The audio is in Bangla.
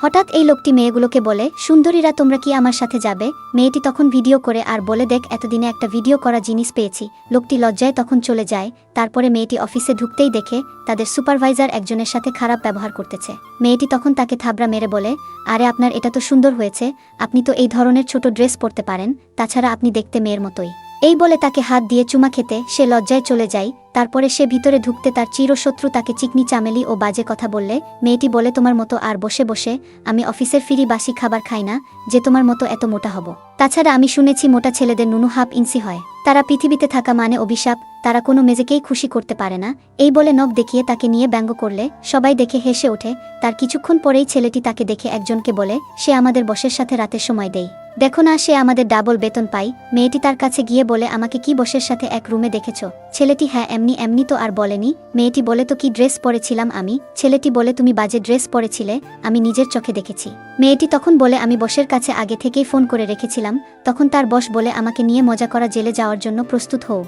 হঠাৎ এই লোকটি মেয়েগুলোকে বলে, সুন্দরীরা তোমরা কি আমার সাথে যাবে? মেয়েটি তখন ভিডিও করে আর বলে, দেখ এতদিনে একটা ভিডিও করা জিনিস পেয়েছি। লোকটি লজ্জায় তখন চলে যায়। তারপরে মেয়েটি অফিসে ঢুকতেই দেখে তাদের সুপারভাইজার একজনের সাথে খারাপ ব্যবহার করতেছে। মেয়েটি তখন তাকে থাবড়া মেরে বলে, আরে আপনার এটা তো সুন্দর হয়েছে, আপনি তো এই ধরনের ছোট ড্রেস পরতে পারেন, তাছাড়া আপনি দেখতে মেয়ের মতোই। এই বলে তাকে হাত দিয়ে চুমা খেতে সে লজ্জায় চলে যায়। তারপরে সে ভিতরে ঢুকতে তার চিরশত্রু তাকে চিকনি চামেলি ও বাজে কথা বললে মেয়েটি বলে, তোমার মতো আর বসে বসে আমি অফিসের ফ্রি বাসি খাবার খাই না যে তোমার মতো এত মোটা হব। তাছাড়া আমি শুনেছি মোটা ছেলেদের নুনু হাফ ইঞ্চি হয়। তারা পৃথিবীতে থাকা মানে অভিশাপ, তারা কোনো মেয়েকেই খুশি করতে পারে না। এই বলে নখ দেখিয়ে তাকে নিয়ে ব্যঙ্গ করলে সবাই দেখে হেসে ওঠে। তার কিছুক্ষণ পরেই ছেলেটি তাকে দেখে একজনকে বলে, সে আমাদের বসের সাথে রাতের সময় দেয়, দেখো না সে আমাদের ডাবল বেতন পাই। মেয়েটি তার কাছে গিয়ে বলে, আমাকে কি বসের সাথে এক রুমে দেখেছ? ছেলেটি, হ্যাঁ এমনি এমনি তো আর বলেনি। মেয়েটি বলে, তো কি ড্রেস পরেছিলাম আমি? ছেলেটি বলে, তুমি বাজে ড্রেস পরেছিলে, আমি নিজের চোখে দেখেছি। মেয়েটি তখন বলে, আমি বসের কাছে আগে থেকেই ফোন করে রেখেছিলাম, তখন তার বস বলে আমাকে নিয়ে মজা করা জেলে যাওয়ার জন্য প্রস্তুত হও।